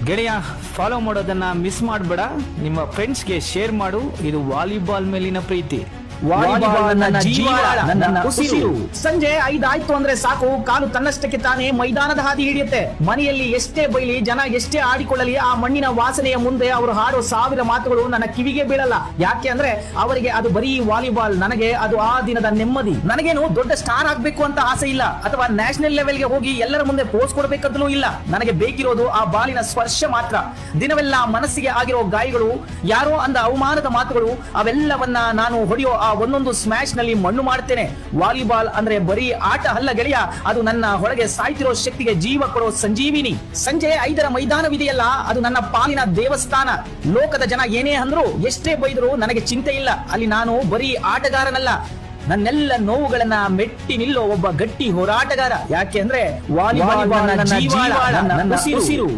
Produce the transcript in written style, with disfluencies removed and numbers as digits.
ಗೆಳೆಯ, ಫಾಲೋ ಮಾಡೋದನ್ನ ಮಿಸ್ ಮಾಡಬೇಡ. ನಿಮ್ಮ ಫ್ರೆಂಡ್ಸ್ಗೆ ಶೇರ್ ಮಾಡು. ಇದು ವಾಲಿಬಾಲ್ ಮೇಲಿನ ಪ್ರೀತಿ. ವಾಲಿಬಾಲ್ ನನ್ನ ಜೀವಾಳ, ನನ್ನ ಉಸಿರು. ಸಂಜೆ 5 ಆಯ್ತು ಅಂದ್ರೆ ಸಾಕು, ಕಾಲು ತನ್ನಷ್ಟಕ್ಕೆ ತಾನೇ ಮೈದಾನದ ಹಾದಿ ಹಿಡಿಯುತ್ತೆ. ಮನೆಯಲ್ಲಿ ಎಷ್ಟೇ ಬೈಲಿ, ಜನ ಎಷ್ಟೇ ಆಡಿಕೊಳ್ಳಲಿ, ಆ ಮಣ್ಣಿನ ವಾಸನೆಯ ಮುಂದೆ ಅವರು ಹಾಡೋ 1000 ಮಾತುಗಳು ನನ್ನ ಕಿವಿಗೆ ಬೀಳಲ್ಲ. ಯಾಕೆ ಅಂದ್ರೆ ಅವರಿಗೆ ಅದು ಬರೀ ವಾಲಿಬಾಲ್, ನನಗೆ ಅದು ಆ ದಿನದ ನೆಮ್ಮದಿ. ನನಗೇನು ದೊಡ್ಡ ಸ್ಟಾರ್ ಆಗ್ಬೇಕು ಅಂತ ಆಸೆ ಇಲ್ಲ, ಅಥವಾ ನ್ಯಾಷನಲ್ ಲೆವೆಲ್ಗೆ ಹೋಗಿ ಎಲ್ಲರ ಮುಂದೆ ಪೋಸ್ ಕೊಡಬೇಕಂತಲೂ ಇಲ್ಲ. ನನಗೆ ಬೇಕಿರೋದು ಆ ಬಾಲಿನ ಸ್ಪರ್ಶ ಮಾತ್ರ. ದಿನವೆಲ್ಲ ಮನಸ್ಸಿಗೆ ಆಗಿರೋ ಗಾಯಗಳು, ಯಾರೋ ಅಂದ ಅವಮಾನದ ಮಾತುಗಳು, ಅವೆಲ್ಲವನ್ನ ನಾನು ಹೊಡೆಯೋ ಆ ಒಂದೊಂದು ಸ್ಮ್ಯಾಶ್ ನಲ್ಲಿ ಮಣ್ಣು ಮಾಡುತ್ತೇನೆ. ವಾಲಿಬಾಲ್ ಅಂದ್ರೆ ಬರೀ ಆಟ ಅಲ್ಲ ಗೆಳೆಯ, ಅದು ನನ್ನ ಹೊರಗೆ ಸಾಯ್ತಿರೋ ಶಕ್ತಿಗೆ ಜೀವ ಕೊಡೋ ಸಂಜೀವಿನಿ. ಸಂಜೆ 5ರ ಮೈದಾನವಿದೆಯಲ್ಲ, ಅದು ನನ್ನ ಪಾಲಿನ ದೇವಸ್ಥಾನ. ಲೋಕದ ಜನ ಏನೇ ಅಂದ್ರು, ಎಷ್ಟೇ ಬೈದ್ರು ನನಗೆ ಚಿಂತೆ ಇಲ್ಲ. ಅಲ್ಲಿ ನಾನು ಬರೀ ಆಟಗಾರನಲ್ಲ, ನನ್ನೆಲ್ಲ ನೋವುಗಳನ್ನ ಮೆಟ್ಟಿ ನಿಲ್ಲೋ ಒಬ್ಬ ಗಟ್ಟಿ ಹೋರಾಟಗಾರ. ಯಾಕೆ ಅಂದ್ರೆ ವಾಲಿಬಾಲ್ ನನ್ನ ಜೀವಾಳ, ನನ್ನ ಉಸಿರು.